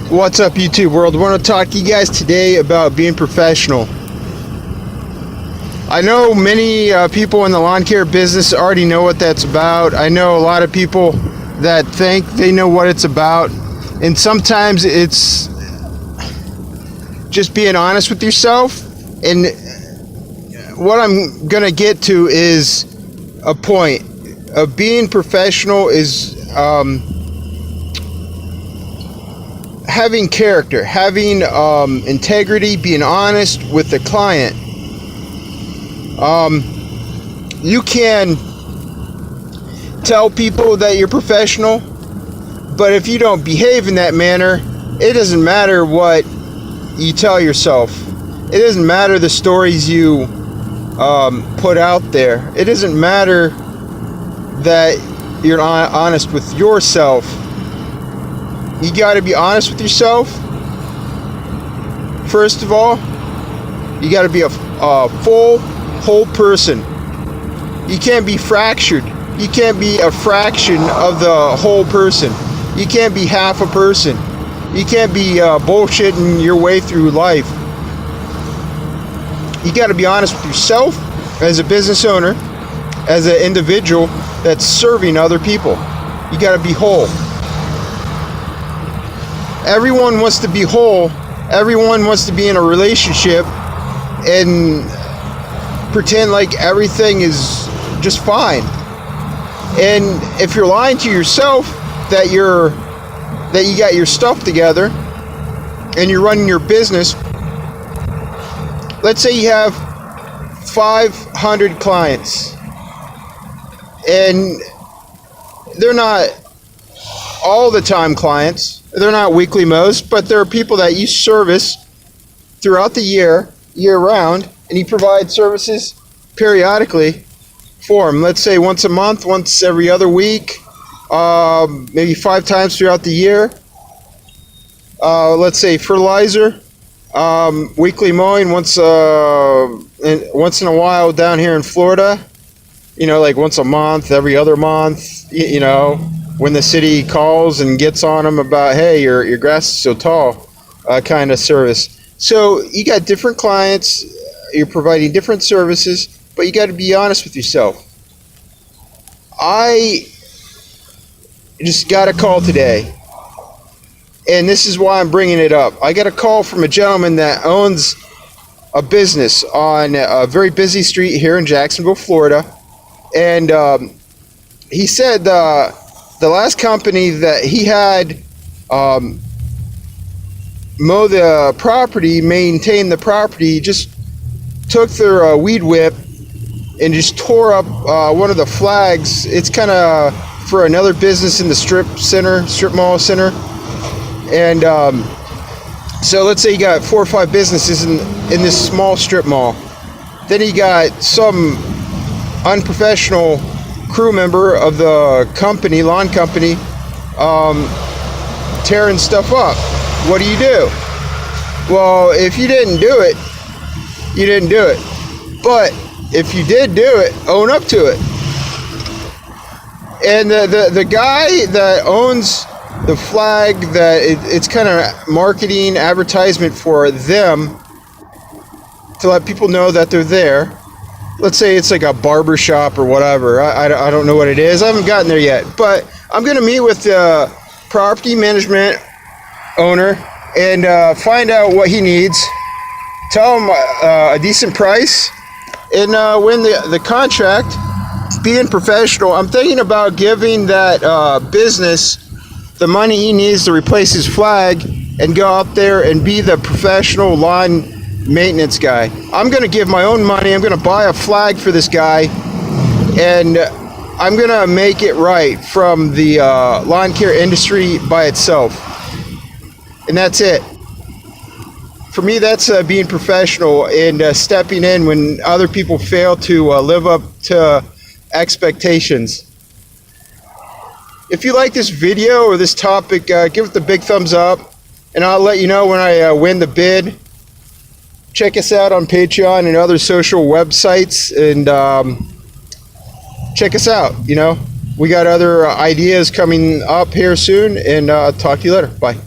What's up, YouTube world? I want to talk to you guys today about being professional. I know many people in the lawn care business already know what that's about. I know a lot of people that think they know what it's about, and sometimes it's just being honest with yourself. And what I'm gonna get to is a point of being professional is having character, having integrity, being honest with the client. You can tell people that you're professional, but if you don't behave in that manner, it doesn't matter what you tell yourself. It doesn't matter the stories you put out there. It doesn't matter that you're not honest with yourself. You got to be honest with yourself. First of all, you got to be a full, whole person. You can't be fractured. You can't be a fraction of the whole person. You can't be half a person. You can't be bullshitting your way through life. You got to be honest with yourself as a business owner, as an individual that's serving other people. You got to be whole. Everyone wants to be whole. Everyone wants to be in a relationship and pretend like everything is just fine. And if you're lying to yourself that you got your stuff together and you're running your business, let's say you have 500 clients, and they're not all the time clients. They're not weekly most, but there are people that you service throughout the year round, and you provide services periodically for them. Let's say once a month, once every other week, maybe 5 times throughout the year. Let's say fertilizer, weekly mowing once in a while down here in Florida. You know, like once a month, every other month. You know, when the city calls and gets on them about, hey, your grass is so tall, kind of service. So you got different clients, you're providing different services, but you got to be honest with yourself. I just got a call today, and this is why I'm bringing it up. I got a call from a gentleman that owns a business on a very busy street here in Jacksonville, Florida, and he said the last company that he had mow the property, maintain the property, just took their weed whip and just tore up one of the flags. It's kind of for another business in the strip mall center. And so let's say you got 4 or 5 businesses in this small strip mall. Then you got some unprofessional crew member of the company, lawn company, tearing stuff up. What do? Well, if you didn't do it, you didn't do it. But if you did do it, own up to it. And the guy that owns the flag, that it's kind of marketing, advertisement for them to let people know that they're there. Let's say it's like a barber shop or whatever. I don't know what it is. I haven't gotten there yet. But I'm going to meet with the property management owner and find out what he needs. Tell him a decent price and win the contract. Being professional, I'm thinking about giving that business the money he needs to replace his flag and go out there and be the professional lawn maintenance guy. I'm going to give my own money. I'm going to buy a flag for this guy, and I'm going to make it right from the lawn care industry by itself. And that's it. For me, that's being professional and stepping in when other people fail to live up to expectations. If you like this video or this topic, give it the big thumbs up, and I'll let you know when I win the bid. Check us out on Patreon and other social websites, and check us out. You know, we got other ideas coming up here soon, and talk to you later. Bye.